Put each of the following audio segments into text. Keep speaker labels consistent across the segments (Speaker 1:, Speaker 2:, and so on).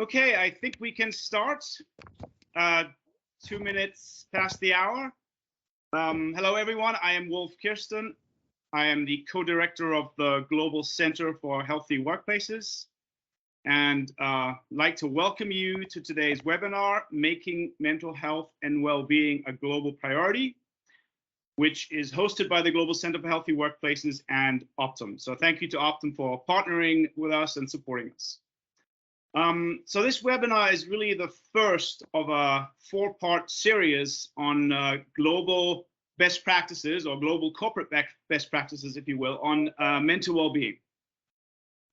Speaker 1: Okay, I think we can start. 2 minutes past the hour. Hello, everyone. I am Wolf Kirsten. I am the co-director of the Global Center for Healthy Workplaces, and like to welcome you to today's webinar, Making Mental Health and Wellbeing a Global Priority, which is hosted by the Global Center for Healthy Workplaces and Optum. So thank you to Optum for partnering with us and supporting us. So this webinar is really the first of a 4-part series on global best practices, or global corporate best practices, if you will, on mental well-being.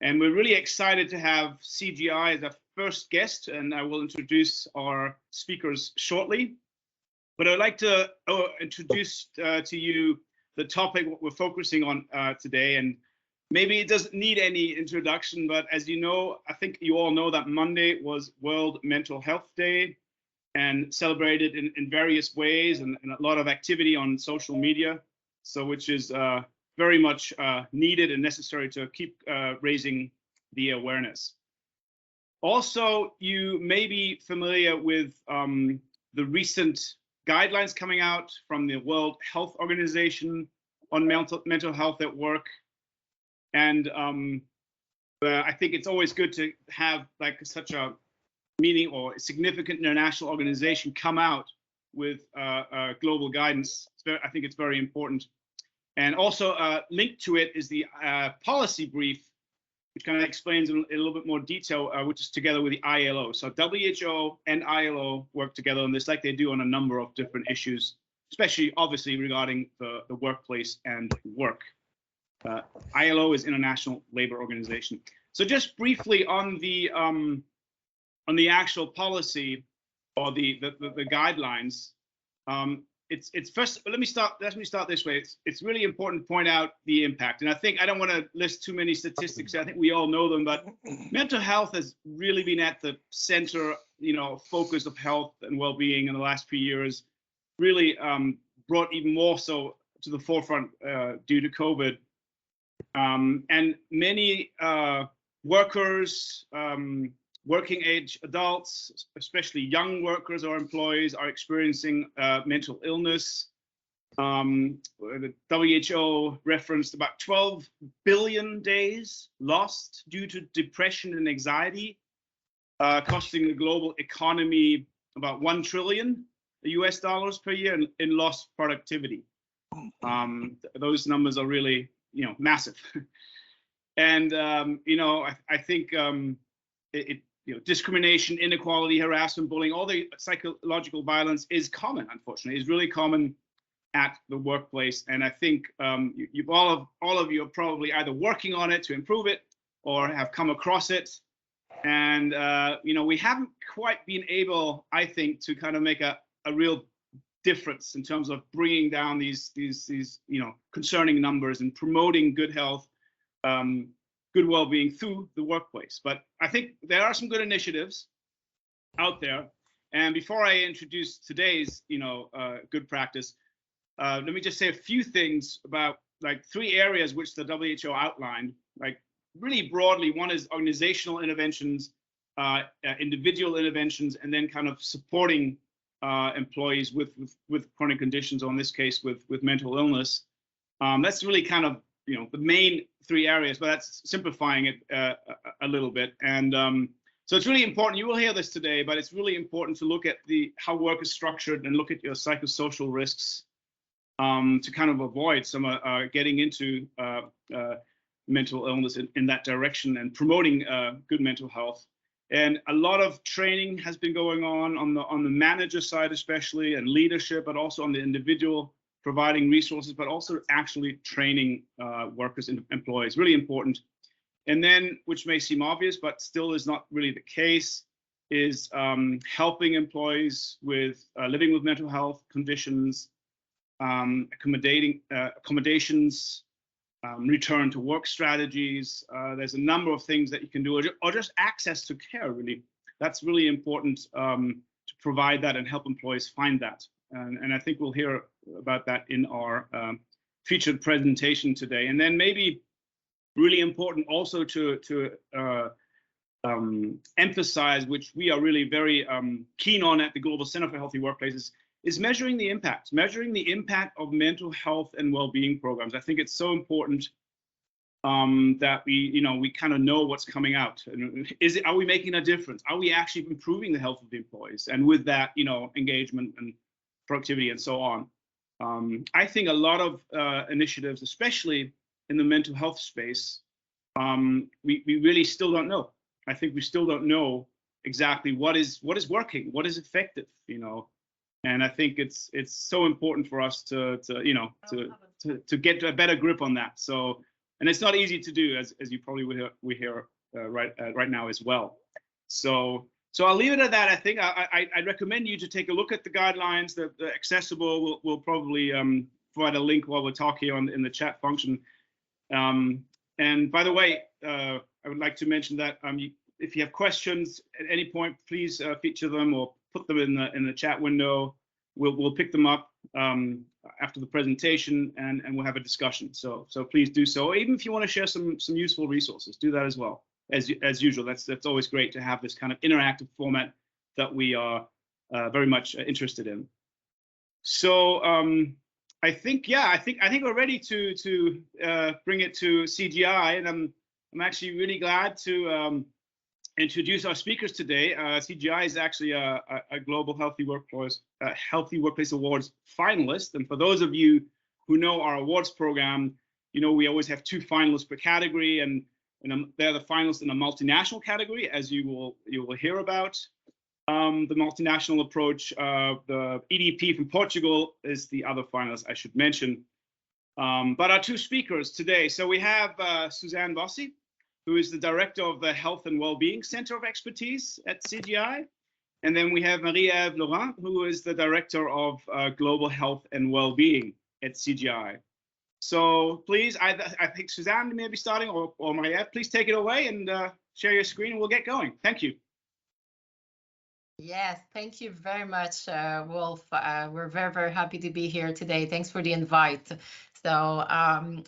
Speaker 1: And we're really excited to have CGI as our first guest, and I will introduce our speakers shortly. But I'd like to introduce to you the topic what we're focusing on today. And maybe it doesn't need any introduction, but as you know, I think you all know that Monday was World Mental Health Day, and celebrated in various ways, and a lot of activity on social media, so which is very much needed and necessary to keep raising the awareness. Also, you may be familiar with the recent guidelines coming out from the World Health Organization on mental health at work. And I think it's always good to have like such a meeting or a significant international organization come out with global guidance. I think it's very important. And also linked to it is the policy brief, which kind of explains in a little bit more detail, which is together with the ILO. So WHO and ILO work together on this like they do on a number of different issues, especially obviously regarding the workplace and work. ILO is International Labor Organization. So just briefly on the actual policy or the guidelines, it's first. Let me start this way. It's really important to point out the impact, and I think I don't want to list too many statistics. I think we all know them, but mental health has really been at the center, focus of health and well-being in the last few years. Really brought even more so to the forefront due to COVID. And many workers, working age adults, especially young workers or employees, are experiencing mental illness. The WHO referenced about 12 billion days lost due to depression and anxiety, costing the global economy about $1 trillion US per year in lost productivity. Those numbers are really massive. And I think discrimination, inequality, harassment, bullying, all the psychological violence is common, unfortunately, is really common at the workplace. And I think all of you are probably either working on it to improve it or have come across it. And we haven't quite been able, I think, to kind of make a real difference in terms of bringing down these concerning numbers and promoting good health, good well-being through the workplace. But I think there are some good initiatives out there. And before I introduce today's good practice, let me just say a few things about like 3 areas which the WHO outlined, like really broadly. One is organizational interventions, individual interventions, and then kind of supporting employees with chronic conditions, or in this case with mental illness. That's really kind of the main 3 areas, but that's simplifying it a little bit. And so it's really important. You will hear this today, but it's really important to look at how work is structured and look at your psychosocial risks to kind of avoid some getting into mental illness in that direction, and promoting good mental health. And a lot of training has been going on the manager side, especially, and leadership, but also on the individual, providing resources, but also actually training workers and employees, really important. And then, which may seem obvious, but still is not really the case, is helping employees with living with mental health conditions, accommodations, return to work strategies. There's a number of things that you can do, or just access to care, really. That's really important to provide that and help employees find that. And I think we'll hear about that in our featured presentation today. And then maybe really important also to emphasize, which we are really very keen on at the Global Center for Healthy Workplaces, is measuring the impact of mental health and well-being programs. I think it's so important that we kind of know what's coming out. Are we making a difference? Are we actually improving the health of the employees? And with that, engagement and productivity and so on. I think a lot of initiatives, especially in the mental health space, we really still don't know. I think we still don't know exactly what is working, what is effective, and I think it's so important for us to get a better grip on that. So, and it's not easy to do, as you probably we hear right now as well. So I'll leave it at that. I think I'd recommend you to take a look at the guidelines. They're accessible. We'll probably provide a link while we're talking in the chat function. And by the way, I would like to mention that if you have questions at any point, please feature them or put them in the chat window. We'll pick them up after the presentation, and we'll have a discussion. So please do so. Even if you want to share some useful resources, do that as well. As usual, that's always great to have this kind of interactive format that we are very much interested in. So I think we're ready to bring it to CGI, and I'm actually really glad to introduce our speakers today. CGI is actually a Global Healthy Workplace Awards finalist, and for those of you who know our awards program, we always have 2 finalists per category, and they're the finalists in the multinational category, as you will hear about. The multinational approach, the EDP from Portugal is the other finalist I should mention. But our 2 speakers today, so we have Suzanne Bossi, who is the director of the Health and Wellbeing Center of Expertise at CGI. And then we have Marie-Ève Laurent, who is the director of Global Health and Wellbeing at CGI. So please, I think Suzanne may be starting, or Marie-Ève, please take it away and share your screen, and we'll get going. Thank you.
Speaker 2: Yes, thank you very much, Wolf. We're very, very happy to be here today. Thanks for the invite. So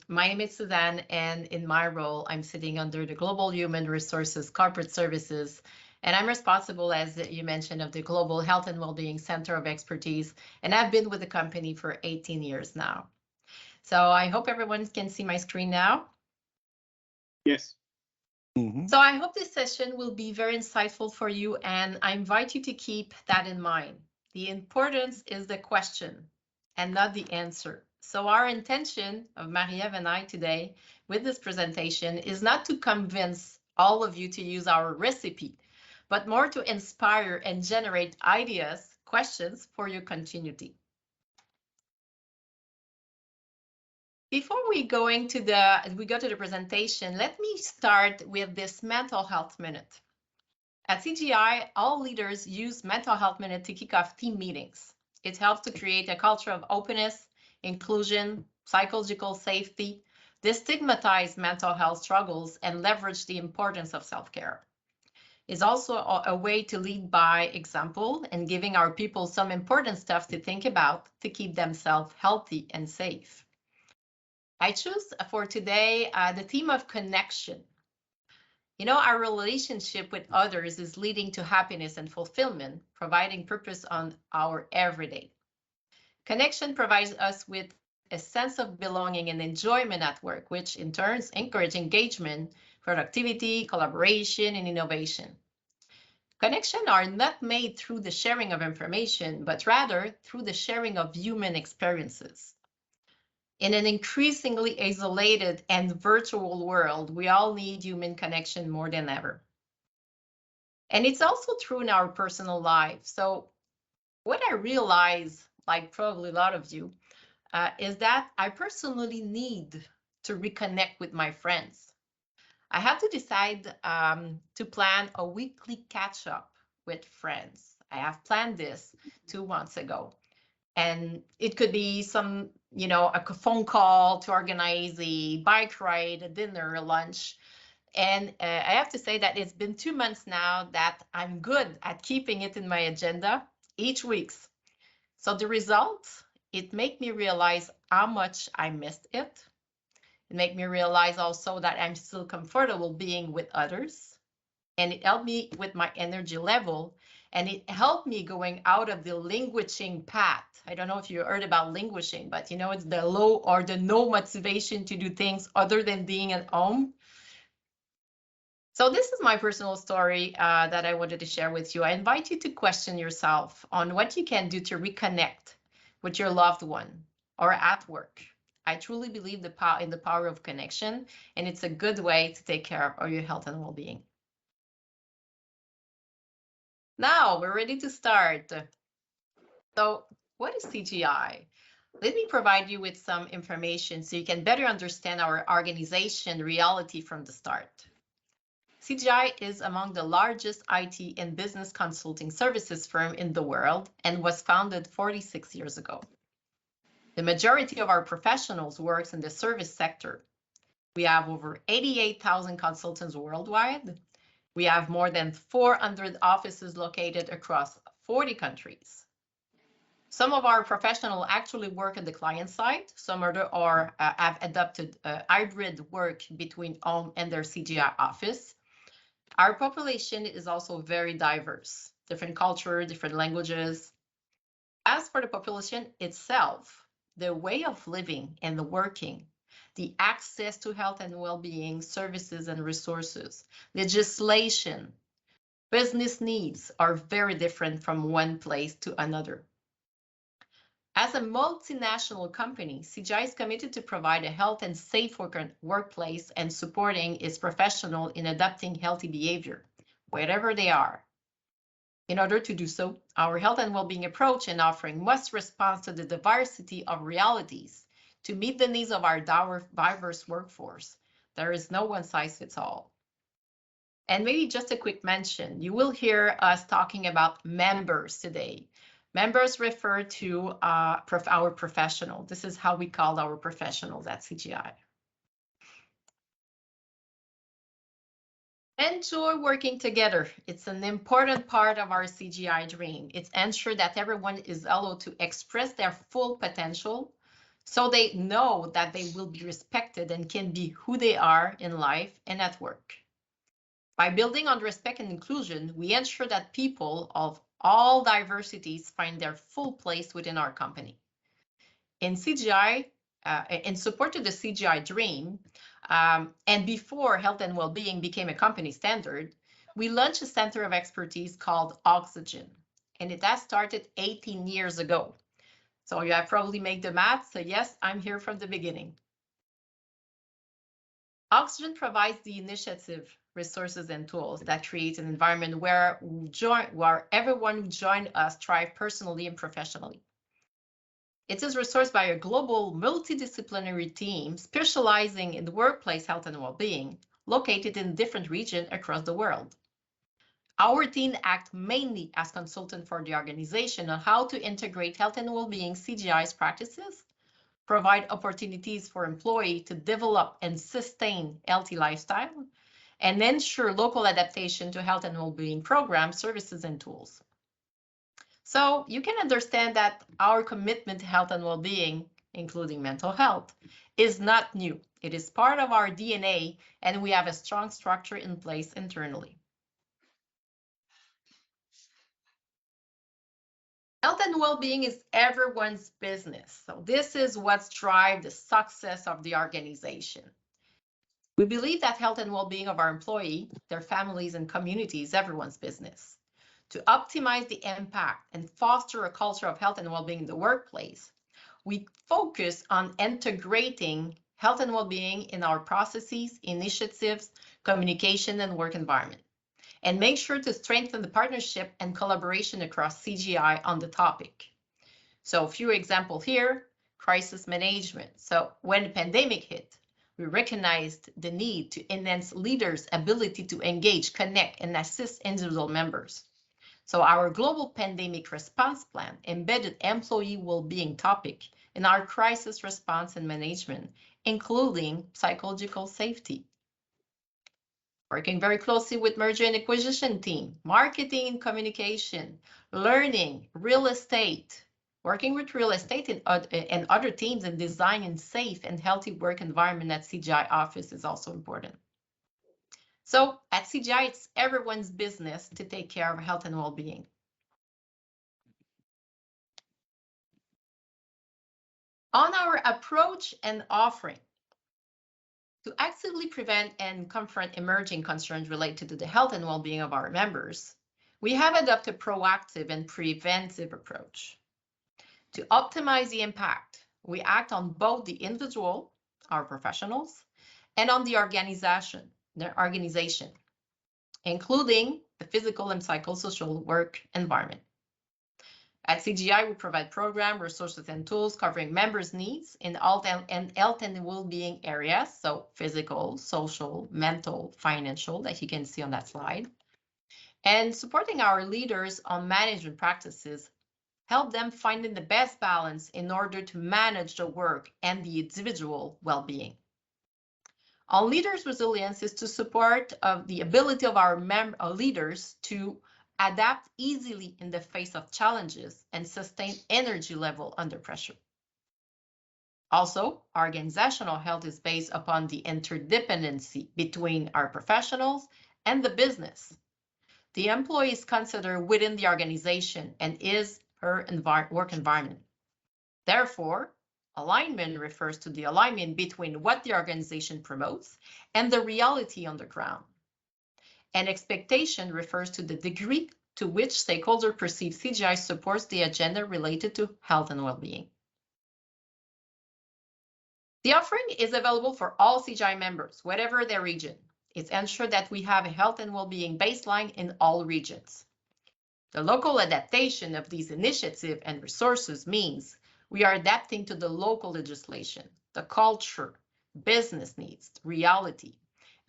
Speaker 2: my name is Suzanne, and in my role, I'm sitting under the Global Human Resources Corporate Services, and I'm responsible, as you mentioned, of the Global Health and Wellbeing Center of Expertise, and I've been with the company for 18 years now. So I hope everyone can see my screen now.
Speaker 1: Yes.
Speaker 2: So I hope this session will be very insightful for you, and I invite you to keep that in mind. The importance is the question and not the answer. So our intention of Marie-Ève and I today with this presentation is not to convince all of you to use our recipe, but more to inspire and generate ideas, questions for your continuity. Before we go to the presentation, let me start with this mental health minute. At CGI, all leaders use mental health minute to kick off team meetings. It helps to create a culture of openness, inclusion, psychological safety, destigmatize mental health struggles, and leverage the importance of self-care. It's also a way to lead by example and giving our people some important stuff to think about to keep themselves healthy and safe. I choose for today the theme of connection. Our relationship with others is leading to happiness and fulfillment, providing purpose on our everyday. Connection provides us with a sense of belonging and enjoyment at work, which in turn encourages engagement, productivity, collaboration, and innovation. Connections are not made through the sharing of information, but rather through the sharing of human experiences. In an increasingly isolated and virtual world, we all need human connection more than ever. And it's also true in our personal lives. So what I realize, like probably a lot of you, is that I personally need to reconnect with my friends. I have to decide to plan a weekly catch-up with friends. I have planned this 2 months ago. And it could be some, a phone call to organize a bike ride, a dinner, a lunch. And I have to say that it's been 2 months now that I'm good at keeping it in my agenda each week. So the result, it made me realize how much I missed it. It made me realize also that I'm still comfortable being with others. and it helped me with my energy level, and it helped me going out of the languishing path. I don't know if you heard about languishing, but it's the low or the no motivation to do things other than being at home. So this is my personal story that I wanted to share with you. I invite you to question yourself on what you can do to reconnect with your loved one or at work. I truly believe in the power of connection, and it's a good way to take care of your health and well-being. Now we're ready to start. So what is CGI? Let me provide you with some information so you can better understand our organization reality from the start. CGI is among the largest IT and business consulting services firm in the world and was founded 46 years ago. The majority of our professionals works in the service sector. We have over 88,000 consultants worldwide. We have more than 400 offices located across 40 countries. Some of our professionals actually work at the client side. Some other have adopted hybrid work between home and their CGI office. Our population is also very diverse, different culture, different languages. As for the population itself, the way of living and the working, the access to health and well-being services and resources, legislation, business needs are very different from one place to another. As a multinational company, CGI is committed to provide a health and safe workplace and supporting its professionals in adopting healthy behavior, wherever they are. In order to do so, our health and well-being approach and offering must respond to the diversity of realities to meet the needs of our diverse workforce. There is no one size fits all. And maybe just a quick mention, you will hear us talking about members today. Members refer to our professional. This is how we call our professionals at CGI. Enjoy working together. It's an important part of our CGI dream. It's ensure that everyone is allowed to express their full potential so they know that they will be respected and can be who they are in life and at work. By building on respect and inclusion, we ensure that people of all diversities find their full place within our company. In CGI, in support of the CGI dream, and before health and well-being became a company standard, we launched a center of expertise called Oxygen, and it has started 18 years ago. So you have probably made the math. So yes, I'm here from the beginning. Oxygen provides the initiative, resources, and tools that create an environment where everyone who joins us thrive personally and professionally. It is resourced by a global multidisciplinary team specializing in the workplace health and well-being, located in different regions across the world. Our team acts mainly as consultant for the organization on how to integrate health and well-being CGI's practices, provide opportunities for employees to develop and sustain healthy lifestyle, and ensure local adaptation to health and well-being programs, services, and tools. So you can understand that our commitment to health and well-being, including mental health, is not new. It is part of our DNA, and we have a strong structure in place internally. Health and well-being is everyone's business. So this is what drives the success of the organization. We believe that health and well-being of our employees, their families, and communities is everyone's business. To optimize the impact and foster a culture of health and well-being in the workplace, we focus on integrating health and well-being in our processes, initiatives, communication, and work environment, and make sure to strengthen the partnership and collaboration across CGI on the topic. So a few examples here: crisis management. So when the pandemic hit, we recognized the need to enhance leaders' ability to engage, connect, and assist individual members. So our global pandemic response plan embedded employee well-being topic in our crisis response and management, including psychological safety. Working very closely with merger and acquisition team, marketing and communication, learning, real estate, working with real estate and other teams in designing safe and healthy work environment at CGI office is also important. So at CGI, it's everyone's business to take care of health and well-being. On our approach and offering, to actively prevent and confront emerging concerns related to the health and well-being of our members, we have adopted a proactive and preventive approach. To optimize the impact, we act on both the individual, our professionals, and on the organization, including the physical and psychosocial work environment. At CGI, we provide programs, resources, and tools covering members' needs in health and well-being areas, so physical, social, mental, financial, that you can see on that slide, and supporting our leaders on management practices, help them finding the best balance in order to manage the work and the individual well-being. On leaders' resilience is to support the ability of our leaders to adapt easily in the face of challenges and sustain energy level under pressure. Also, organizational health is based upon the interdependency between our professionals and the business. The employee is considered within the organization and is her work environment. Therefore, alignment refers to the alignment between what the organization promotes and the reality on the ground. And expectation refers to the degree to which stakeholders perceive CGI supports the agenda related to health and well-being. The offering is available for all CGI members, whatever their region. It's ensured that we have a health and well-being baseline in all regions. The local adaptation of these initiatives and resources means we are adapting to the local legislation, the culture, business needs, reality,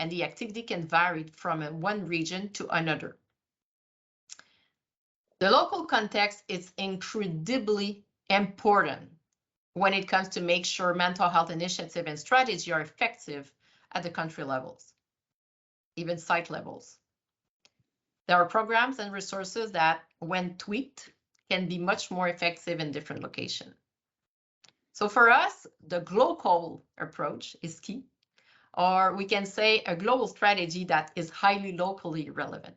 Speaker 2: and the activity can vary from one region to another. The local context is incredibly important when it comes to make sure mental health initiative and strategy are effective at the country levels, even site levels. There are programs and resources that, when tweaked, can be much more effective in different locations. So for us, the global approach is key, or we can say a global strategy that is highly locally relevant.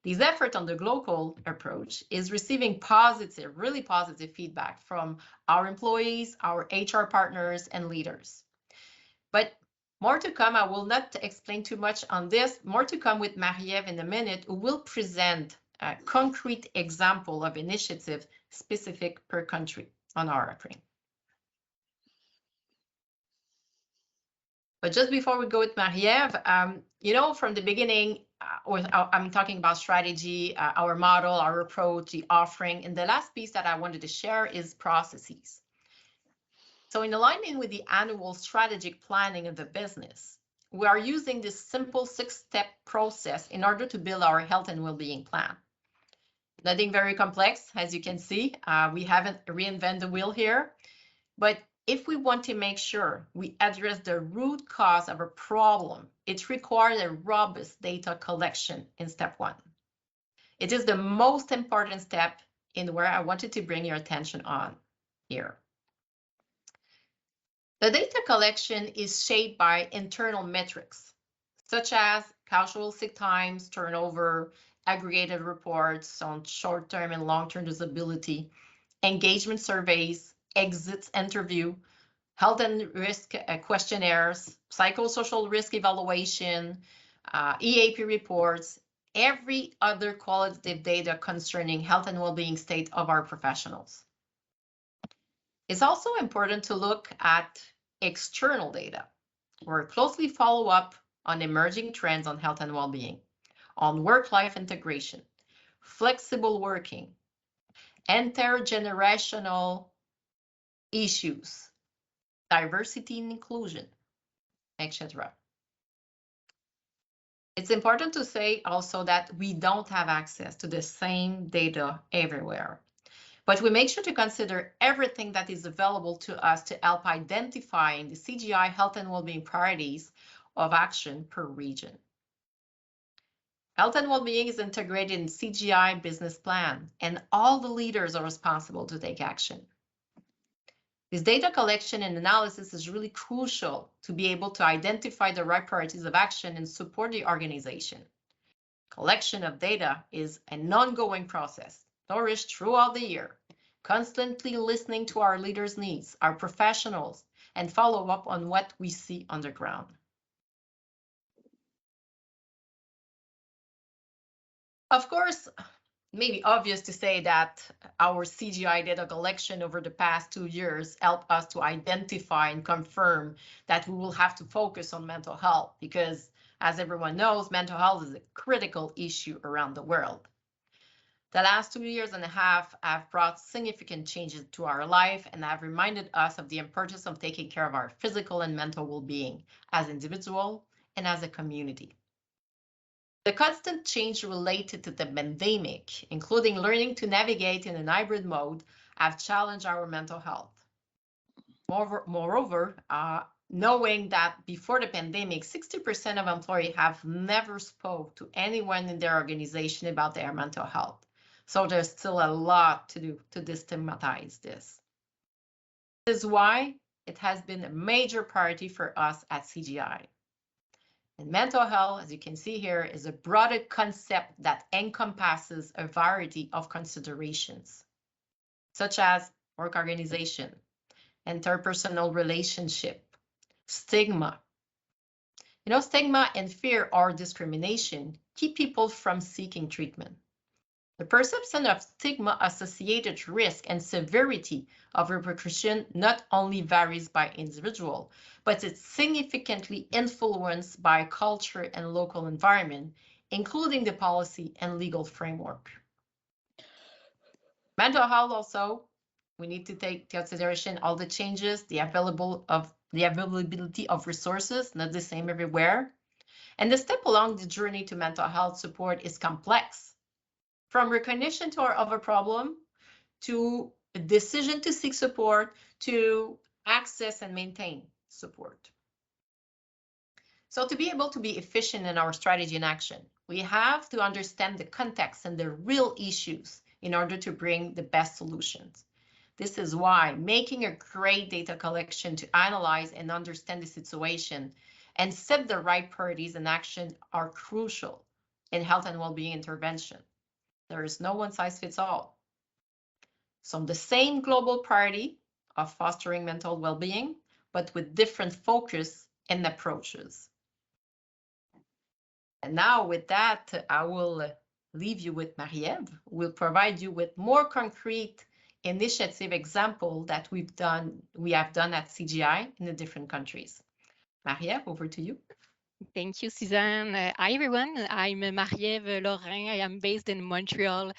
Speaker 2: These efforts on the global approach is receiving positive, really positive feedback from our employees, our HR partners, and leaders. But more to come. I will not explain too much on this. More to come with Marie-Ève in a minute, who will present a concrete example of initiative specific per country on our offering. But just before we go with Marie-Ève, you know, from the beginning, I'm talking about strategy, our model, our approach, the offering. And the last piece that I wanted to share is processes. So in alignment with the annual strategic planning of the business, we are using this simple 6-step process in order to build our health and well-being plan. Nothing very complex, as you can see. We haven't reinvented the wheel here, but if we want to make sure we address the root cause of a problem, it requires a robust data collection in step 1. It is the most important step in where I wanted to bring your attention on here. The data collection is shaped by internal metrics, such as casual sick times, turnover, aggregated reports on short-term and long-term disability, engagement surveys, exits interview, health and risk questionnaires, psychosocial risk evaluation, EAP reports, every other qualitative data concerning health and well-being state of our professionals. It's also important to look at external data, where we closely follow up on emerging trends on health and well-being, on work-life integration, flexible working, intergenerational issues, diversity and inclusion, etc. It's important to say also that we don't have access to the same data everywhere, but we make sure to consider everything that is available to us to help identify the CGI health and well-being priorities of action per region. Health and well-being is integrated in CGI business plan, and all the leaders are responsible to take action. This data collection and analysis is really crucial to be able to identify the right priorities of action and support the organization. Collection of data is an ongoing process, nourished throughout the year, constantly listening to our leaders' needs, our professionals, and follow up on what we see on the ground. Of course, maybe obvious to say that our CGI data collection over the past 2 years helped us to identify and confirm that we will have to focus on mental health because, as everyone knows, mental health is a critical issue around the world. The last 2 years and a half have brought significant changes to our life and have reminded us of the importance of taking care of our physical and mental well-being as individuals and as a community. The constant change related to the pandemic, including learning to navigate in a hybrid mode, have challenged our mental health. Moreover, knowing that before the pandemic, 60% of employees have never spoke to anyone in their organization about their mental health. So there's still a lot to do to destigmatize this. This is why it has been a major priority for us at CGI. And mental health, as you can see here, is a broader concept that encompasses a variety of considerations, such as work organization, interpersonal relationship, stigma. Stigma and fear or discrimination keep people from seeking treatment. The perception of stigma-associated risk and severity of repercussion not only varies by individual, but it's significantly influenced by culture and local environment, including the policy and legal framework. Mental health also, we need to take into consideration all the changes, the availability of resources, not the same everywhere. And the step along the journey to mental health support is complex. From recognition of a problem, to a decision to seek support, to access and maintain support. So to be able to be efficient in our strategy and action, we have to understand the context and the real issues in order to bring the best solutions. This is why making a great data collection to analyze and understand the situation and set the right priorities and action are crucial in health and well-being intervention. There is no one size fits all. So the same global priority of fostering mental well-being, but with different focus and approaches. And now with that, I will leave you with Marie-Ève, who will provide you with more concrete initiative example that we have done at CGI in the different countries. Marie-Ève, over to you.
Speaker 3: Thank you, Suzanne. Hi, everyone. I'm Marie-Ève Laurin. I am based in Montreal,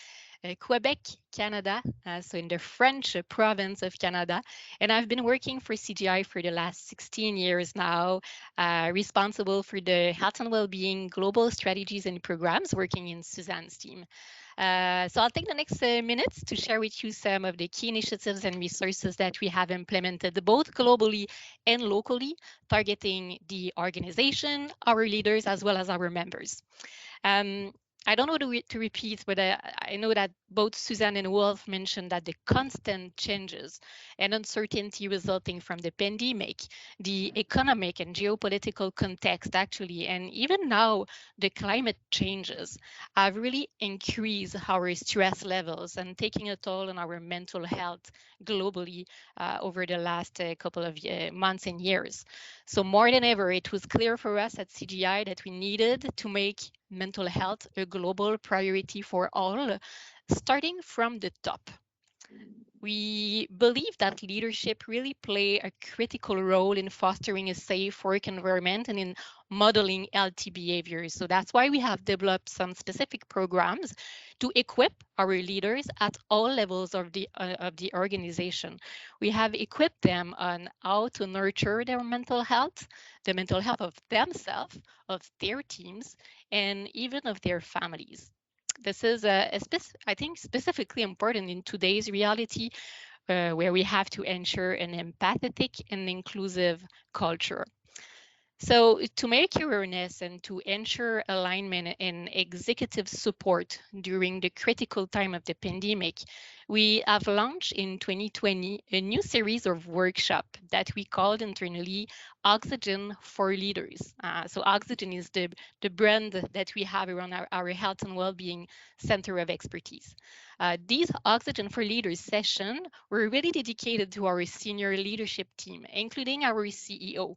Speaker 3: Quebec, Canada, so in the French province of Canada. And I've been working for CGI for the last 16 years now, responsible for the health and well-being global strategies and programs working in Suzanne's team. So I'll take the next minutes to share with you some of the key initiatives and resources that we have implemented both globally and locally, targeting the organization, our leaders, as well as our members. I don't know to repeat, but I know that both Suzanne and Wolf mentioned that the constant changes and uncertainty resulting from the pandemic, the economic and geopolitical context actually, and even now the climate changes have really increased our stress levels and taking a toll on our mental health globally over the last couple of months and years. So more than ever, it was clear for us at CGI that we needed to make mental health a global priority for all, starting from the top. We believe that leadership really play a critical role in fostering a safe work environment and in modeling healthy behaviors. So that's why we have developed some specific programs to equip our leaders at all levels of the organization. We have equipped them on how to nurture their mental health, the mental health of themselves, of their teams, and even of their families. This is, I think, specifically important in today's reality, where we have to ensure an empathetic and inclusive culture. So to make awareness and to ensure alignment and executive support during the critical time of the pandemic, we have launched in 2020 a new series of workshops that we called internally Oxygen for Leaders. So Oxygen is the brand that we have around our health and well-being center of expertise. These Oxygen for Leaders session were really dedicated to our senior leadership team, including our CEO,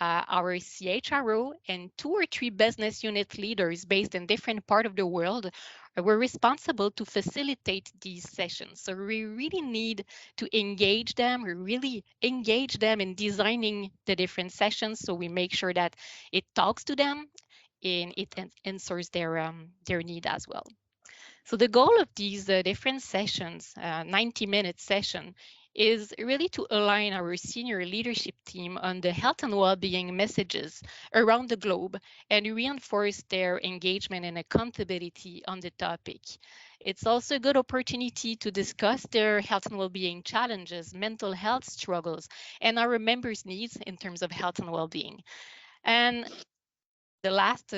Speaker 3: our CHRO, and 2 or 3 business unit leaders based in different parts of the world were responsible to facilitate these sessions. So we really need to engage them. We really engage them in designing the different sessions, so we make sure that it talks to them and it answers their need as well. So the goal of these different sessions, 90-minute session, is really to align our senior leadership team on the health and well-being messages around the globe and reinforce their engagement and accountability on the topic. It's also a good opportunity to discuss their health and well-being challenges, mental health struggles, and our members' needs in terms of health and well-being. And the last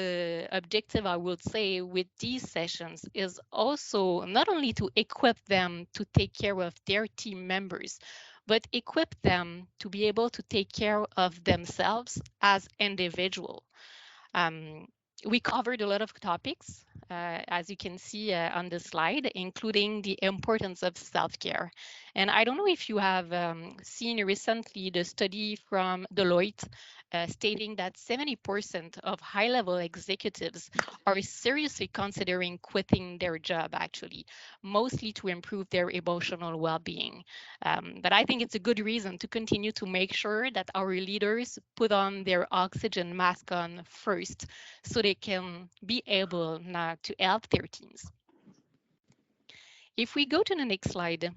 Speaker 3: objective I would say with these sessions is also not only to equip them to take care of their team members, but equip them to be able to take care of themselves as individuals. Um, we covered a lot of topics, as you can see on the slide, including the importance of self-care. And I don't know if you have seen recently the study from Deloitte stating that 70% of high-level executives are seriously considering quitting their job, actually, mostly to improve their emotional well-being. But I think it's a good reason to continue to make sure that our leaders put on their oxygen mask on first so they can be able now to help their teams. If we go to the next slide,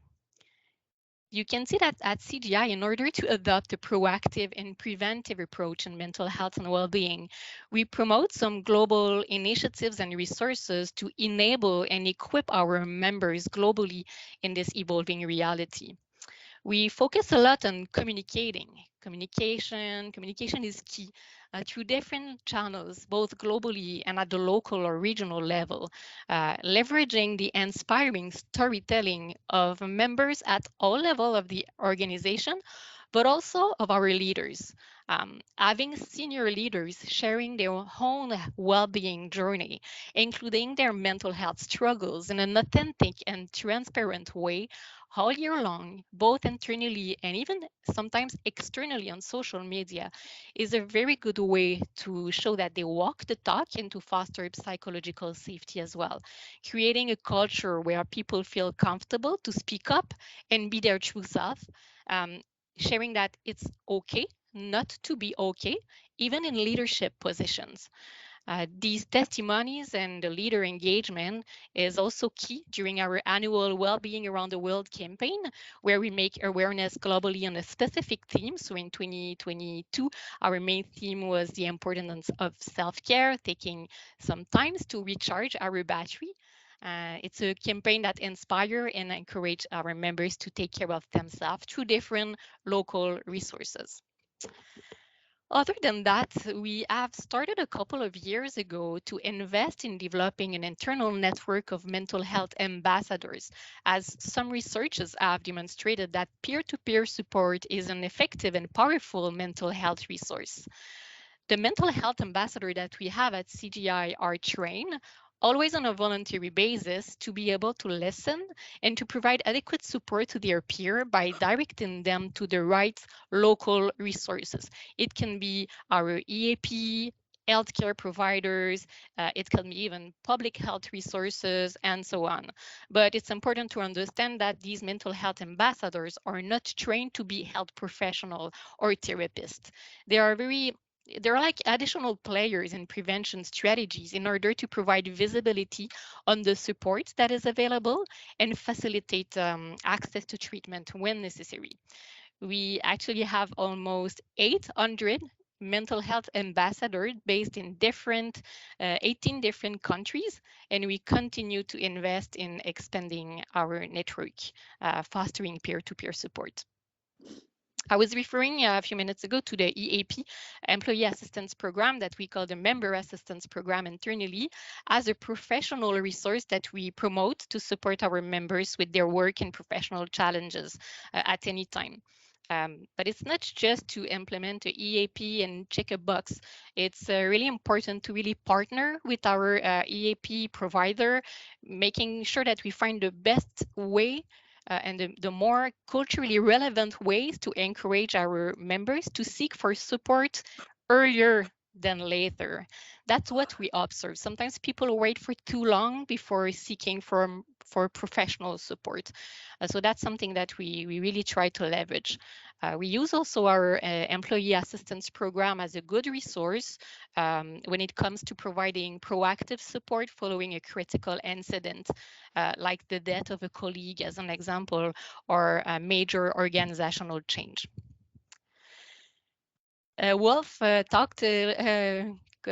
Speaker 3: you can see that at CGI, in order to adopt a proactive and preventive approach in mental health and well-being, we promote some global initiatives and resources to enable and equip our members globally in this evolving reality. We focus a lot on communicating. Communication is key through different channels, both globally and at the local or regional level, leveraging the inspiring storytelling of members at all levels of the organization, but also of our leaders. Having senior leaders sharing their own well-being journey, including their mental health struggles in an authentic and transparent way all year long, both internally and even sometimes externally on social media, is a very good way to show that they walk the talk and to foster psychological safety as well, creating a culture where people feel comfortable to speak up and be their true self, um, sharing that it's okay not to be okay, even in leadership positions. These testimonies and the leader engagement is also key during our annual Wellbeing Around the World campaign, where we make awareness globally on a specific theme. So in 2022, our main theme was the importance of self-care, taking some time to recharge our battery. It's a campaign that inspires and encourages our members to take care of themselves through different local resources. Other than that, we have started a couple of years ago to invest in developing an internal network of mental health ambassadors, as some researchers have demonstrated that peer-to-peer support is an effective and powerful mental health resource. The mental health ambassador that we have at CGI are trained always on a voluntary basis to be able to listen and to provide adequate support to their peer by directing them to the right local resources. It can be our EAP, healthcare providers, it can be even public health resources, and so on. But it's important to understand that these mental health ambassadors are not trained to be health professional or therapists. They are they're like additional players in prevention strategies in order to provide visibility on the support that is available and facilitate access to treatment when necessary. We actually have almost 800 mental health ambassadors based in 18 different countries, and we continue to invest in expanding our network, fostering peer-to-peer support. I was referring a few minutes ago to the EAP, Employee Assistance Program, that we call the Member Assistance Program internally, as a professional resource that we promote to support our members with their work and professional challenges at any time. But it's not just to implement a EAP and check a box. It's really important to really partner with our EAP provider, making sure that we find the best way and the more culturally relevant ways to encourage our members to seek for support earlier than later. That's what we observe. Sometimes people wait for too long before seeking for professional support. So that's something that we really try to leverage. We use also our employee assistance program as a good resource when it comes to providing proactive support following a critical incident, like the death of a colleague as an example, or a major organizational change. Wolf talked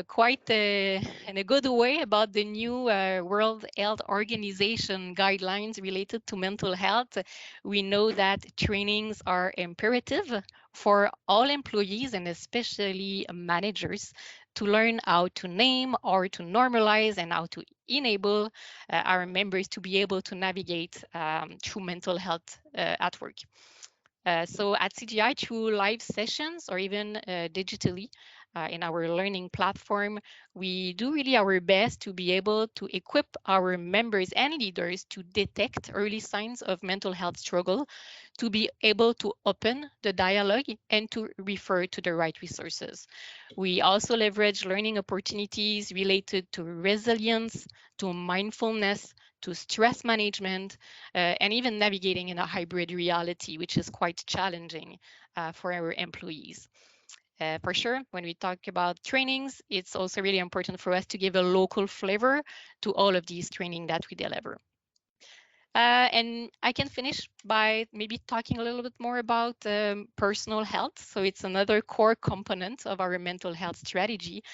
Speaker 3: quite in a good way about the new World Health Organization guidelines related to mental health. We know that trainings are imperative for all employees and especially managers to learn how to name or to normalize and how to enable our members to be able to navigate through mental health at work. So at CGI, through live sessions or even digitally in our learning platform, we do really our best to be able to equip our members and leaders to detect early signs of mental health struggle, to be able to open the dialogue and to refer to the right resources. We also leverage learning opportunities related to resilience, to mindfulness, to stress management, and even navigating in a hybrid reality, which is quite challenging for our employees. For sure, when we talk about trainings, it's also really important for us to give a local flavor to all of these training that we deliver. And I can finish by maybe talking a little bit more about personal health. So it's another core component of our mental health strategy.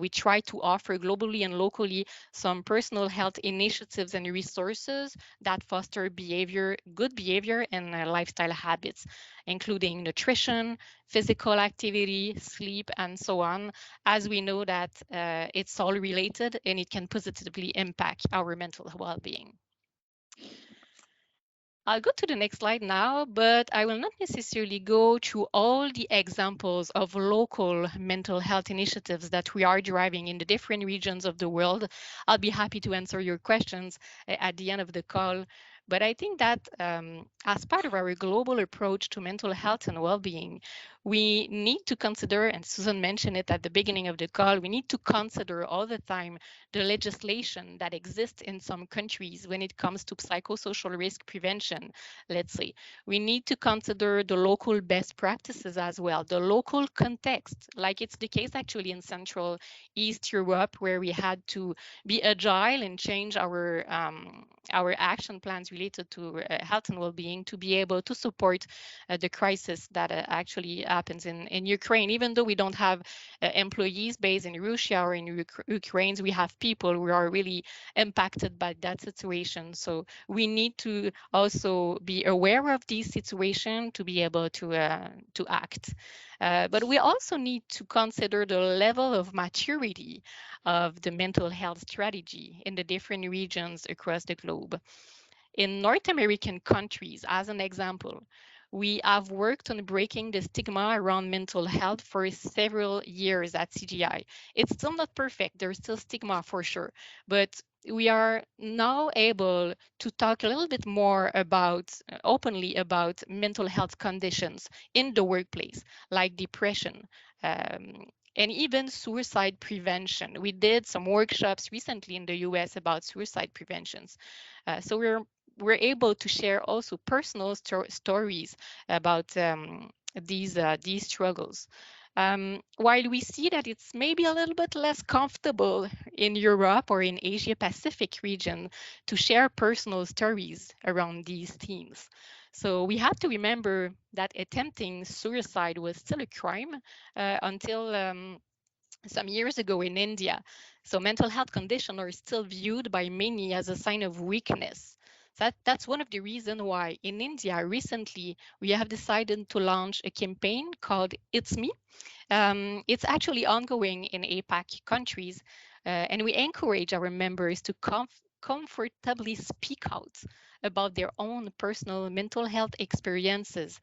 Speaker 3: We try to offer globally and locally some personal health initiatives and resources that foster good behavior and lifestyle habits, including nutrition, physical activity, sleep, and so on, as we know that it's all related and it can positively impact our mental well-being. I'll go to the next slide now, but I will not necessarily go through all the examples of local mental health initiatives that we are driving in the different regions of the world. I'll be happy to answer your questions at the end of the call. But I think that as part of our global approach to mental health and well-being, we need to consider, and Susan mentioned it at the beginning of the call, we need to consider all the time the legislation that exists in some countries when it comes to psychosocial risk prevention, let's say. We need to consider the local best practices as well, the local context, like it's the case actually in Central East Europe, where we had to be agile and change our action plans related to health and well-being to be able to support the crisis that actually happens in Ukraine. Even though we don't have employees based in Russia or in Ukraine, we have people who are really impacted by that situation. So we need to also be aware of this situation to be able to act. But we also need to consider the level of maturity of the mental health strategy in the different regions across the globe. In North American countries, as an example, we have worked on breaking the stigma around mental health for several years at CGI. It's still not perfect, there's still stigma for sure, but we are now able to talk a little bit more about, openly about mental health conditions in the workplace, like depression, and even suicide prevention. We did some workshops recently in the US about suicide preventions. So we're able to share also personal stories about these struggles. While we see that it's maybe a little bit less comfortable in Europe or in Asia Pacific region to share personal stories around these themes. So we have to remember that attempting suicide was still a crime until some years ago in India. So mental health conditions are still viewed by many as a sign of weakness. That's one of the reasons why in India recently we have decided to launch a campaign called It's Me. It's actually ongoing in APAC countries, and we encourage our members to comfortably speak out about their own personal mental health experiences,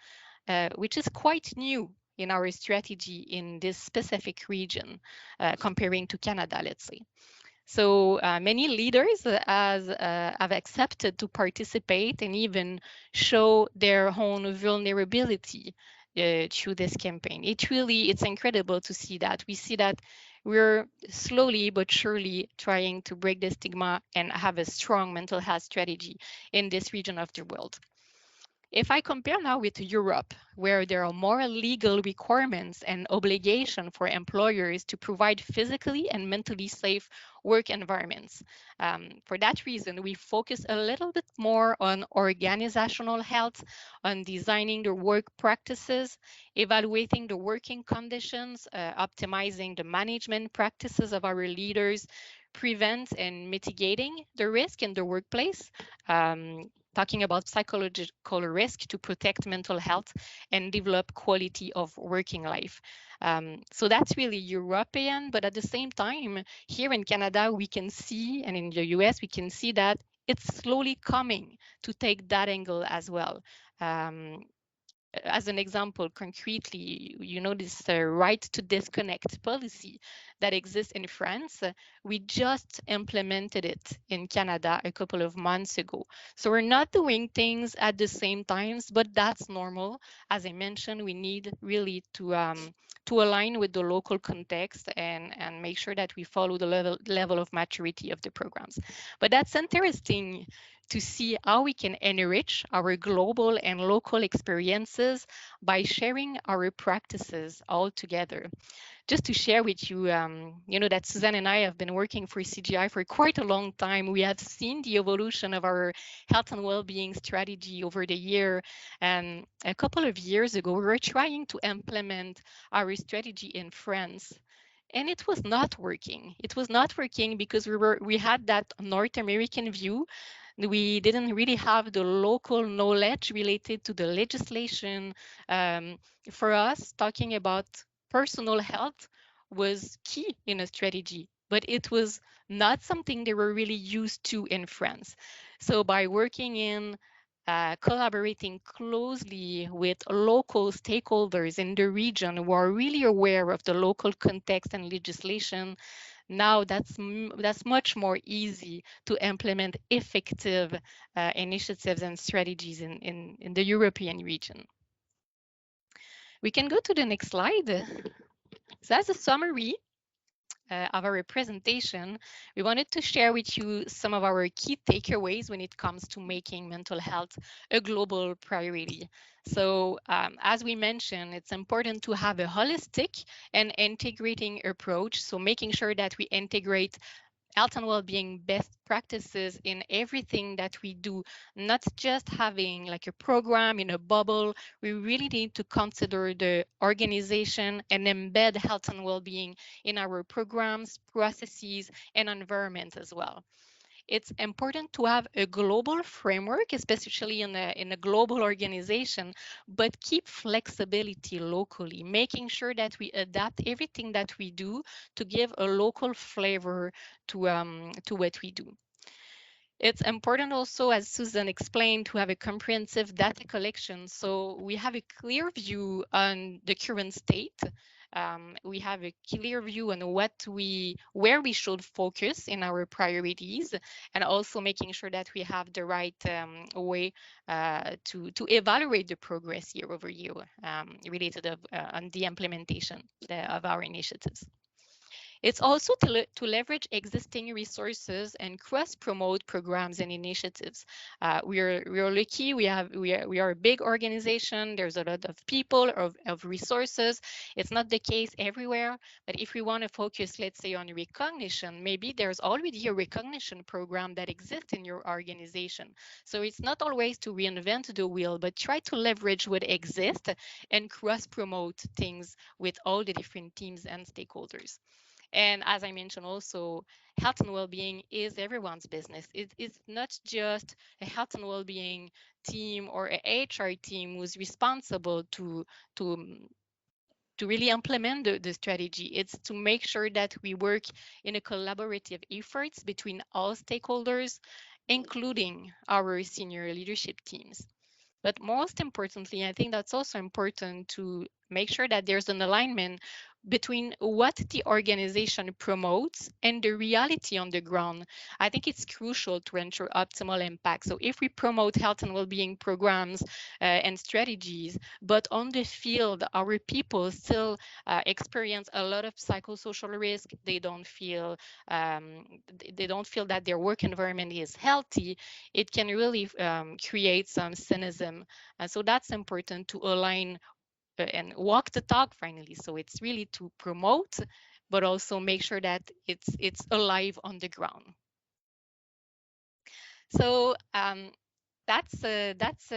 Speaker 3: which is quite new in our strategy in this specific region, comparing to Canada, let's say. So many leaders have accepted to participate and even show their own vulnerability through this campaign. It's incredible to see that. We see that we're slowly but surely trying to break the stigma and have a strong mental health strategy in this region of the world. If I compare now with Europe, where there are more legal requirements and obligation for employers to provide physically and mentally safe work environments. For that reason, we focus a little bit more on organizational health, on designing the work practices, evaluating the working conditions, optimizing the management practices of our leaders, prevent and mitigating the risk in the workplace, talking about psychological risk to protect mental health and develop quality of working life. So that's really European, but at the same time, here in Canada, we can see, and in the US, we can see that it's slowly coming to take that angle as well. As an example, concretely, you know, this right to disconnect policy that exists in France. We just implemented it in Canada a couple of months ago. So we're not doing things at the same times, but that's normal. As I mentioned, we need really to align with the local context and make sure that we follow the level of maturity of the programs. But that's interesting to see how we can enrich our global and local experiences by sharing our practices all together. Just to share with you, you know that Suzanne and I have been working for CGI for quite a long time. We have seen the evolution of our health and well-being strategy over the year. And a couple of years ago, we were trying to implement our strategy in France. And it was not working. It was not working because we had that North American view. We didn't really have the local knowledge related to the legislation. For us, talking about personal health was key in a strategy, but it was not something they were really used to in France. So by working in collaborating closely with local stakeholders in the region who are really aware of the local context and legislation, now that's much more easy to implement effective initiatives and strategies in the European region. We can go to the next slide. So as a summary of our presentation, we wanted to share with you some of our key takeaways when it comes to making mental health a global priority. So as we mentioned, it's important to have a holistic and integrating approach. So making sure that we integrate health and well-being best practices in everything that we do, not just having like a program in a bubble. We really need to consider the organization and embed health and well-being in our programs, processes, and environment as well. It's important to have a global framework, especially in a global organization, but keep flexibility locally, making sure that we adapt everything that we do to give a local flavor to what we do. It's important also, as Susan explained, to have a comprehensive data collection. So we have a clear view on the current state. We have a clear view on where we should focus in our priorities, and also making sure that we have the right way to evaluate the progress year over year related on the implementation of our initiatives. It's also to leverage existing resources and cross-promote programs and initiatives. We are lucky. We are a big organization. There's a lot of people, of resources. It's not the case everywhere, but if we want to focus, let's say, on recognition, maybe there's already a recognition program that exists in your organization. So it's not always to reinvent the wheel, but try to leverage what exists and cross-promote things with all the different teams and stakeholders. And as I mentioned also, health and well-being is everyone's business. It is not just a health and well-being team or a HR team who's responsible to um, to really implement the strategy. It's to make sure that we work in a collaborative efforts between all stakeholders, including our senior leadership teams. But most importantly, I think that's also important to make sure that there's an alignment between what the organization promotes and the reality on the ground. I think it's crucial to ensure optimal impact. So if we promote health and well-being programs and strategies, but on the field, our people still experience a lot of psychosocial risk. Um, they don't feel that their work environment is healthy. It can really create some cynicism. And so that's important to align and walk the talk finally. So it's really to promote, but also make sure that it's alive on the ground. So that's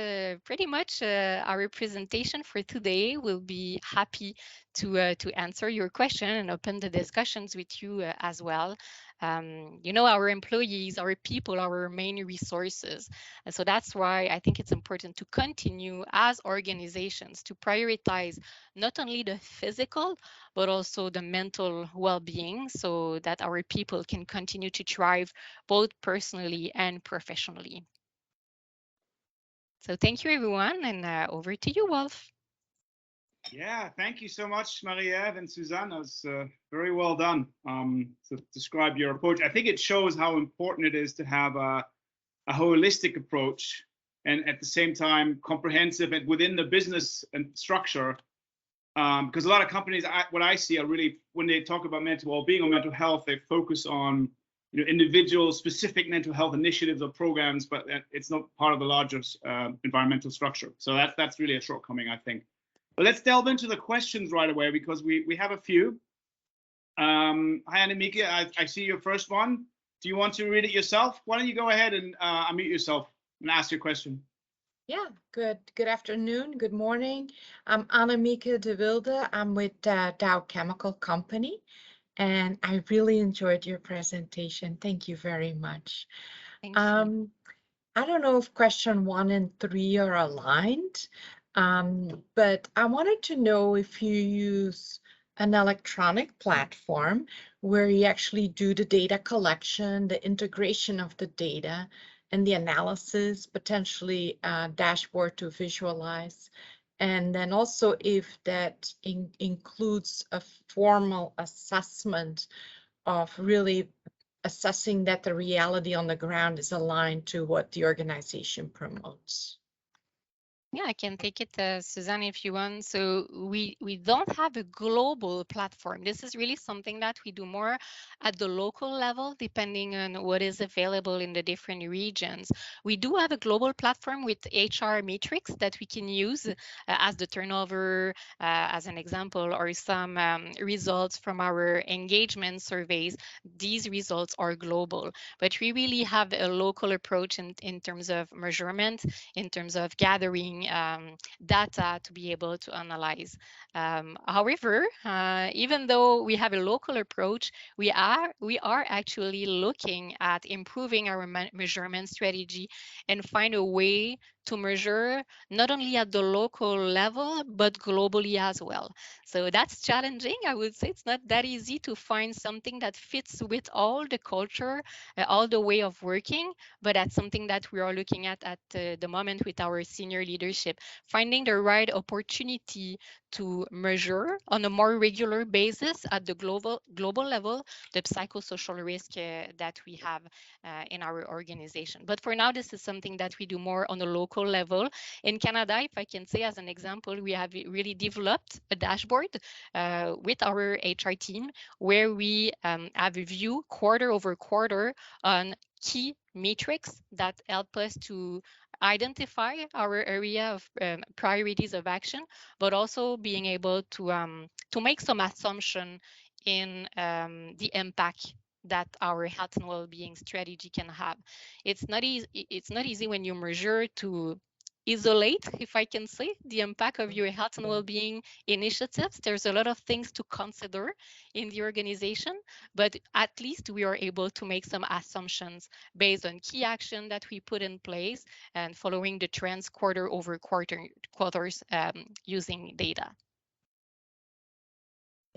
Speaker 3: pretty much our presentation for today. We'll be happy to answer your question and open the discussions with you as well. You know, our employees, our people, our main resources, and so that's why I think it's important to continue as organizations to prioritize not only the physical but also the mental well-being, so that our people can continue to thrive both personally and professionally. So thank you, everyone, and over to you, Wolf.
Speaker 1: Yeah, thank you so much, Marie-Ève and Suzanne. That was very well done to describe your approach. I think it shows how important it is to have a holistic approach and at the same time comprehensive and within the business and structure. Because a lot of companies, what I see are really, when they talk about mental well-being or mental health, they focus on individual specific mental health initiatives or programs, but it's not part of the larger environmental structure. So that's really a shortcoming, I think. But let's delve into the questions right away because we have a few. Hi, Annemieke. I see your first one. Do you want to read it yourself? Why don't you go ahead and unmute yourself and ask your question?
Speaker 4: Yeah, good afternoon, good morning. I'm Annemieke de Wilde. I'm with Dow Chemical Company, and I really enjoyed your presentation. Thank you very much.
Speaker 3: Thank you.
Speaker 4: I don't know if question 1 and 3 are aligned, but I wanted to know if you use an electronic platform where you actually do the data collection, the integration of the data, and the analysis, potentially a dashboard to visualize. And then also if that includes a formal assessment of really assessing that the reality on the ground is aligned to what the organization promotes.
Speaker 3: Yeah, I can take it, Suzanne, if you want. So we don't have a global platform. This is really something that we do more at the local level, depending on what is available in the different regions. We do have a global platform with HR metrics that we can use as the turnover, as an example, or some results from our engagement surveys. These results are global, but we really have a local approach in terms of measurement, in terms of gathering data to be able to analyze. However, even though we have a local approach, we are actually looking at improving our measurement strategy and find a way to measure not only at the local level but globally as well. So that's challenging. I would say it's not that easy to find something that fits with all the culture, all the way of working, but that's something that we are looking at the moment with our senior leadership, finding the right opportunity to measure on a more regular basis at the global level the psychosocial risk that we have in our organization. But for now, this is something that we do more on a local level. In Canada, if I can say as an example, we have really developed a dashboard with our HR team where we have a view quarter over quarter on key metrics that help us to identify our area of priorities of action, but also being able to make some assumption in the impact that our health and well-being strategy can have. It's not easy when you measure isolate, if I can say, the impact of your health and well-being initiatives. There's a lot of things to consider in the organization, but at least we are able to make some assumptions based on key action that we put in place and following the trends quarter over quarters using data.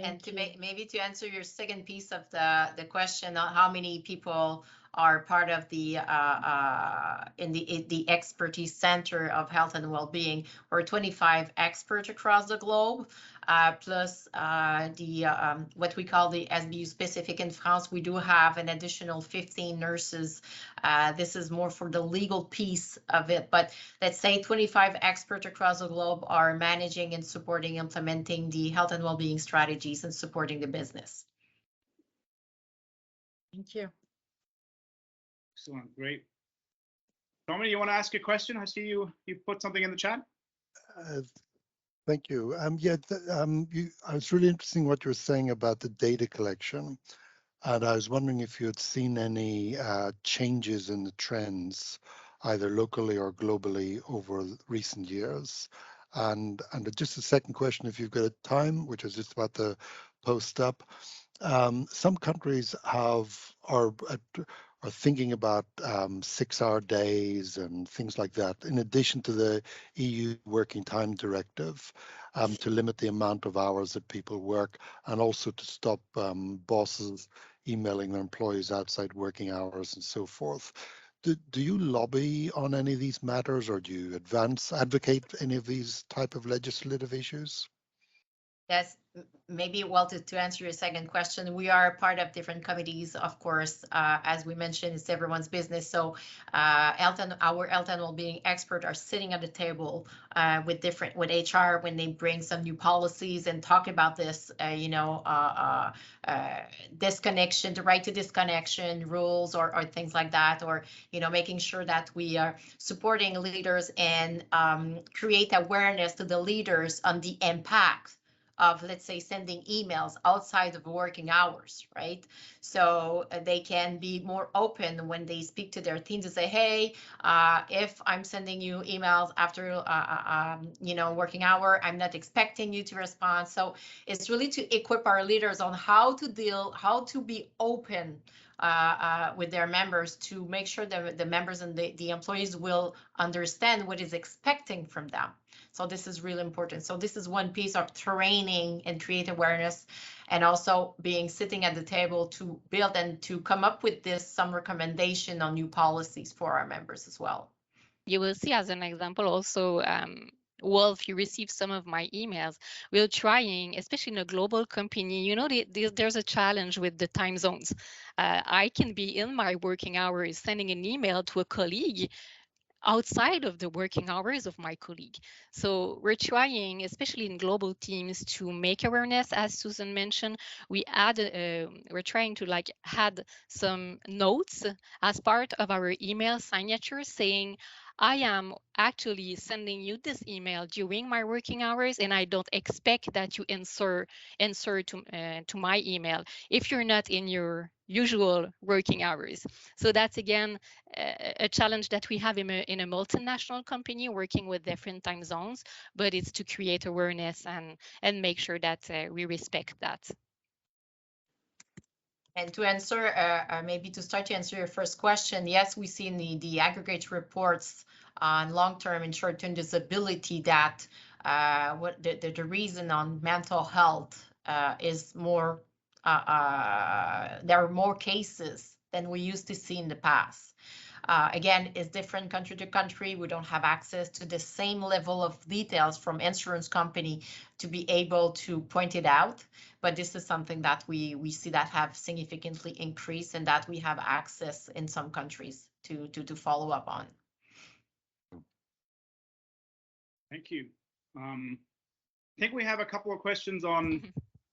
Speaker 2: And to maybe to answer your second piece of the question on how many people are part of the in the expertise center of health and well-being, we're 25 experts across the globe, plus the what we call the SBU specific in France. We do have an additional 15 nurses. This is more for the legal piece of it, but let's say 25 experts across the globe are managing and supporting, implementing the health and well-being strategies and supporting the business.
Speaker 4: Thank you.
Speaker 1: Excellent, great. Dominic, you want to ask a question? I see you put something in the chat.
Speaker 5: Thank you. I was really interesting what you were saying about the data collection, and I was wondering if you had seen any changes in the trends, either locally or globally, over recent years. And just a second question, if you've got time, which is just about the post up. Some countries are thinking about 6-hour days and things like that, in addition to the EU Working Time Directive, to limit the amount of hours that people work, and also to stop bosses emailing their employees outside working hours and so forth. Do you lobby on any of these matters, or do you advocate any of these type of legislative issues?
Speaker 2: Yes, maybe, well, to answer your second question, we are part of different committees, of course. As we mentioned, it's everyone's business. So our health and well-being experts are sitting at the table with HR when they bring some new policies and talk about this, disconnection, the right to disconnection rules or things like that, or, making sure that we are supporting leaders and create awareness to the leaders on the impact of, let's say, sending emails outside of working hours, right? So they can be more open when they speak to their teams to say, hey, if I'm sending you emails after, working hour, I'm not expecting you to respond. So it's really to equip our leaders on how to be open with their members, to make sure that the members and the employees will understand what is expecting from them. So this is really important. So this is one piece of training and create awareness, and also sitting at the table to build and to come up with some recommendation on new policies for our members as well.
Speaker 3: You will see, as an example, also, Wolf, you receive some of my emails. We're trying, especially in a global company, there's a challenge with the time zones. I can be in my working hours sending an email to a colleague outside of the working hours of my colleague. So we're trying, especially in global teams, to make awareness, as Susan mentioned. We're trying to add some notes as part of our email signature saying, I am actually sending you this email during my working hours, and I don't expect that you answer to my email if you're not in your usual working hours. So that's, again, a challenge that we have in a multinational company working with different time zones, but it's to create awareness and make sure that we respect that.
Speaker 2: And to answer, maybe to start to answer your first question, yes, we see in the aggregate reports on long-term and short-term disability that the reason on mental health is more, there are more cases than we used to see in the past. Again, it's different country to country. We don't have access to the same level of details from insurance company to be able to point it out. But this is something that we see that have significantly increased, and that we have access in some countries to follow up on.
Speaker 1: Thank you. I think we have a couple of questions on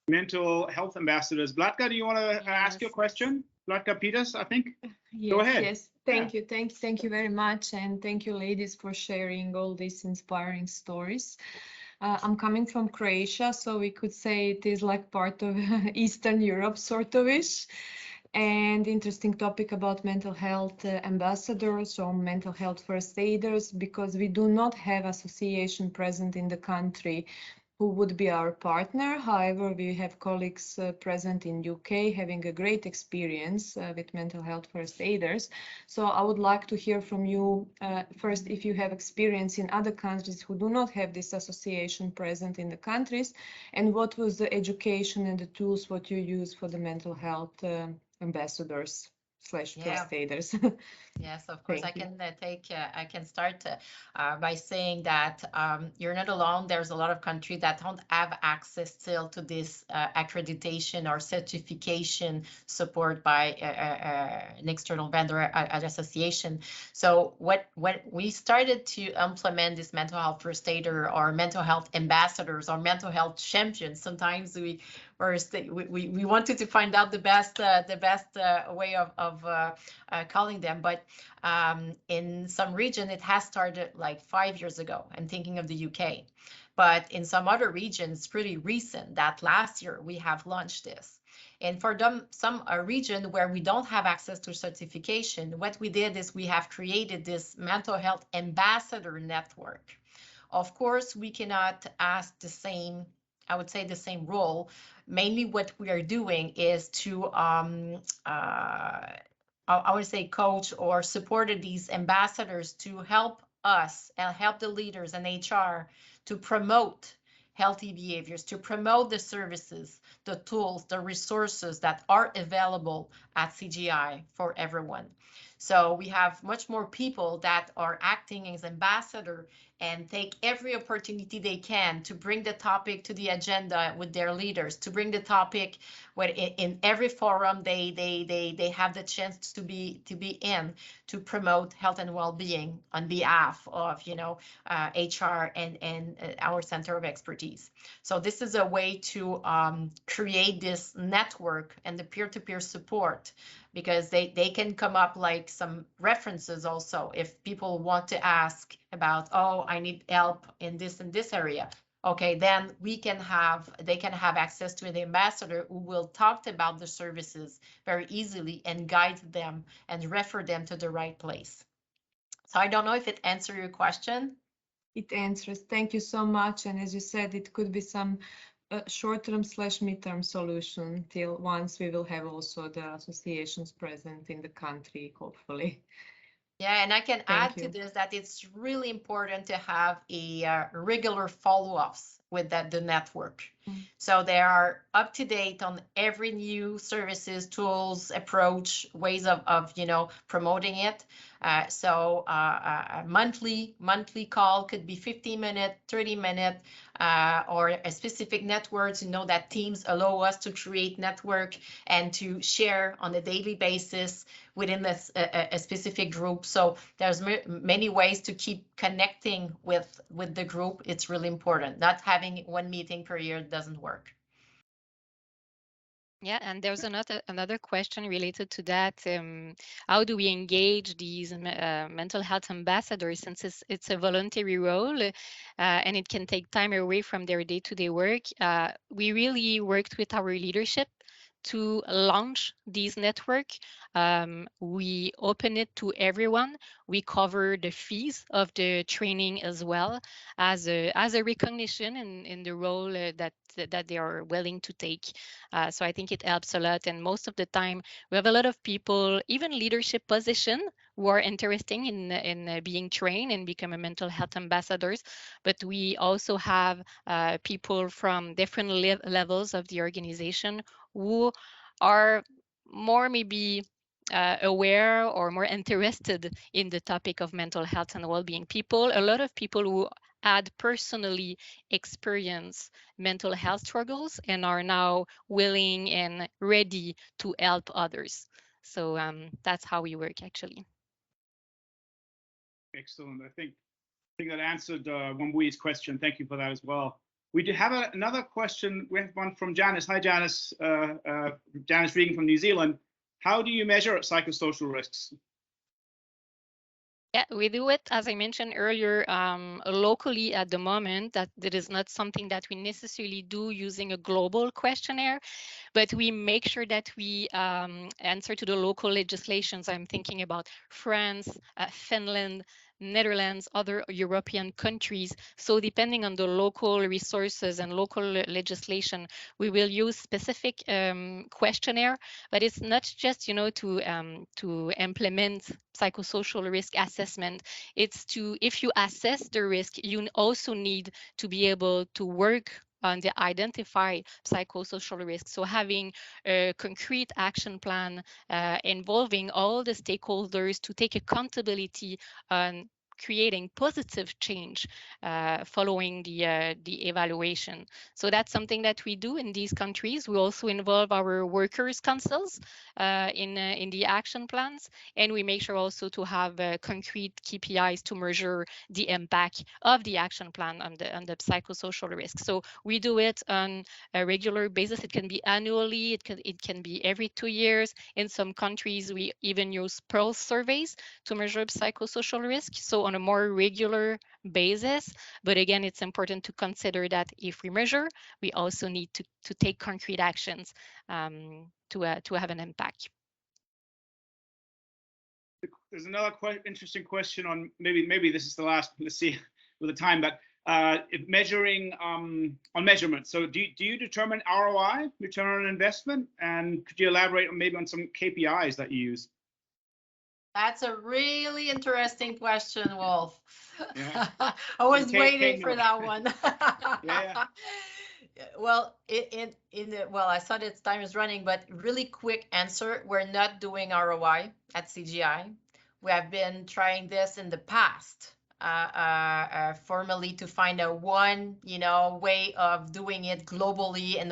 Speaker 1: mental health ambassadors. Blatka, do you want to ask your question? Blatka Peters, I think.
Speaker 6: Yes,
Speaker 1: Go ahead.
Speaker 6: Yes, thank you. Thank you very much. And thank you, ladies, for sharing all these inspiring stories. I'm coming from Croatia, so we could say it is like part of Eastern Europe, sort of ish. And interesting topic about mental health ambassadors or mental health first aiders, because we do not have association present in the country who would be our partner. However, we have colleagues present in UK having a great experience with mental health first aiders. So I would like to hear from you first if you have experience in other countries who do not have this association present in the countries, and what was the education and the tools what you use for the mental health ambassadors / first aiders.
Speaker 2: Yes, of course.
Speaker 6: Thank you.
Speaker 2: I can start by saying that you're not alone. There's a lot of countries that don't have access still to this accreditation or certification support by an external vendor association. So when we started to implement this mental health first aider or mental health ambassadors or mental health champions, sometimes we wanted to find out the best way of calling them, but in some region it has started like 5 years ago. I'm thinking of the UK, but in some other regions pretty recent, that last year we have launched this. And for some region where we don't have access to certification, what we did is we have created this mental health ambassador network. Of course, we cannot ask the same, I would say the same role. Mainly what we are doing is to I would say coach or supported these ambassadors to help us and help the leaders and HR to promote healthy behaviors, to promote the services, the tools, the resources that are available at CGI for everyone. So we have much more people that are acting as ambassador and take every opportunity they can to bring the topic to the agenda with their leaders, to bring the topic where in every forum they have the chance to be in, to promote health and well-being on behalf of HR and our center of expertise. So this is a way to create this network and the peer-to-peer support, because they can come up like some references also if people want to ask about, oh, I need help in this and this area. Okay, then they can have access to an ambassador who will talk about the services very easily and guide them and refer them to the right place. So I don't know if it answered your question.
Speaker 6: It answers. Thank you so much. And as you said, it could be some short-term / midterm solution till once we will have also the associations present in the country, hopefully.
Speaker 2: Yeah, and I can add to this that it's really important to have a regular follow-ups with the network. So they are up to date on every new services, tools, approach, ways of promoting it. So a monthly call could be 15-minute, 30-minute, or a specific network to know that teams allow us to create network and to share on a daily basis within a specific group. So there's many ways to keep connecting with the group. It's really important. Not having one meeting per year doesn't work.
Speaker 3: Yeah, and there's another question related to that. How do we engage these mental health ambassadors, since it's a voluntary role and it can take time away from their day-to-day work? We really worked with our leadership to launch this network. We open it to everyone. We cover the fees of the training as well as a recognition in the role that they are willing to take. So I think it helps a lot. And most of the time, we have a lot of people, even leadership position, who are interested in being trained and become a mental health ambassadors. But we also have people from different levels of the organization who are more maybe aware or more interested in the topic of mental health and well-being. A lot of people who had personally experienced mental health struggles and are now willing and ready to help others. So that's how we work, actually.
Speaker 1: Excellent. I think that answered Wambui's question. Thank you for that as well. We do have another question. We have one from Janice. Hi, Janice. Janice Regan from New Zealand. How do you measure psychosocial risks?
Speaker 3: Yeah, we do it, as I mentioned earlier, locally at the moment. That is not something that we necessarily do using a global questionnaire, but we make sure that we answer to the local legislations. I'm thinking about France, Finland, Netherlands, other European countries. So depending on the local resources and local legislation, we will use specific questionnaire, but it's not just, to implement psychosocial risk assessment. It's to, if you assess the risk, you also need to be able to work on the identify psychosocial risks. So having a concrete action plan involving all the stakeholders to take accountability on creating positive change following the evaluation. So that's something that we do in these countries. We also involve our workers' councils in the action plans, and we make sure also to have concrete KPIs to measure the impact of the action plan on the psychosocial risk. So we do it on a regular basis. It can be annually, it can be every 2 years. In some countries, we even use pulse surveys to measure psychosocial risk, so on a more regular basis. But again, it's important to consider that if we measure, we also need to take concrete actions to have an impact.
Speaker 1: There's another interesting question on, maybe this is the last, let's see with the time, but measuring on measurement. So do you determine ROI, return on investment? And could you elaborate maybe on some KPIs that you use?
Speaker 2: That's a really interesting question, Wolf.
Speaker 1: Yeah.
Speaker 2: I was waiting for that one.
Speaker 1: Yeah.
Speaker 2: Well, well, I saw that time is running, but really quick answer: we're not doing ROI at CGI. We have been trying this in the past, formally, to find a one, way of doing it globally, and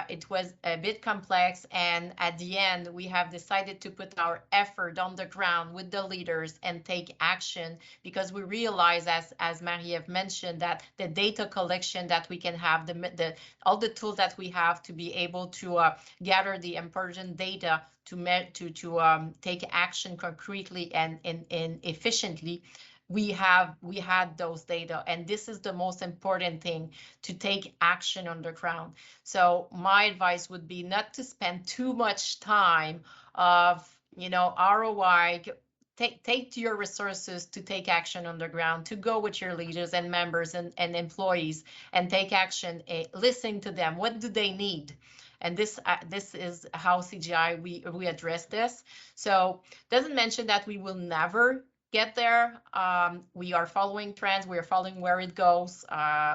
Speaker 2: it was a bit complex. And at the end, we have decided to put our effort on the ground with the leaders and take action, because we realize, as Marie-Ève mentioned, that the data collection that we can have, all the tools that we have to be able to gather the important data to take action concretely and efficiently. We had those data, and this is the most important thing, to take action on the ground. So my advice would be not to spend too much time of ROI. Take your resources to take action on the ground, to go with your leaders and members and employees and take action, listen to them. What do they need? And this is how CGI we address this. So doesn't mention that we will never get there. We are following trends. We are following where it goes.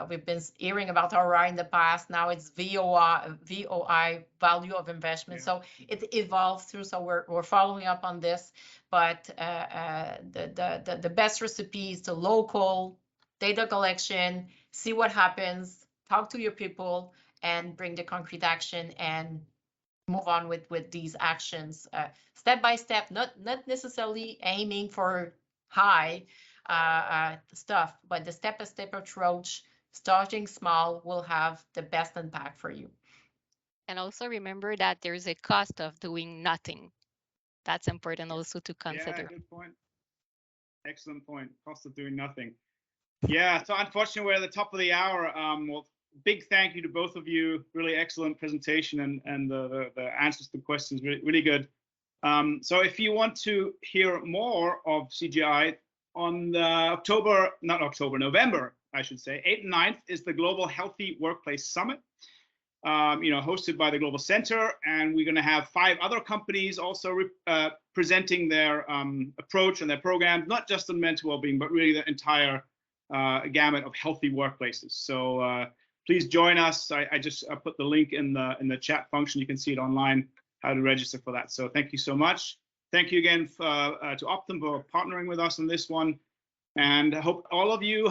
Speaker 2: We've been hearing about ROI in the past. Now it's VOI, value of investment. Yeah. So it evolves through. So we're following up on this. But the best recipe is to local data collection, see what happens, talk to your people, and bring the concrete action and move on with these actions step by step, not necessarily aiming for high stuff, but the step-by-step approach, starting small, will have the best impact for you.
Speaker 3: And also remember that there's a cost of doing nothing. That's important also to consider.
Speaker 1: Yeah, good point. Excellent point. Cost of doing nothing. Yeah, so unfortunately we're at the top of the hour. Well, big thank you to both of you. Really excellent presentation, and the answers to the questions, really good. So if you want to hear more of CGI, on November, I should say, 8th and 9th is the Global Healthy Workplace Summit, hosted by the Global Center. And we're going to have 5 other companies also presenting their approach and their programs, not just on mental well-being, but really the entire gamut of healthy workplaces. So please join us. I just put the link in the chat function. You can see it online, how to register for that. So thank you so much. Thank you again to Optum for partnering with us on this one. And I hope all of you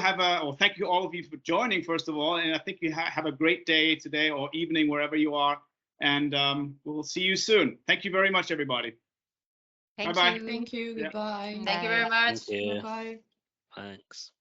Speaker 1: thank you all of you for joining, first of all. And I think you have a great day today or evening, wherever you are. And we'll see you soon. Thank you very much, everybody.
Speaker 3: Thank
Speaker 1: Bye-bye.
Speaker 3: you.
Speaker 6: Thank you. Goodbye.
Speaker 2: Thank you very much.
Speaker 7: Thank you.
Speaker 6: Bye-bye.
Speaker 7: Thanks.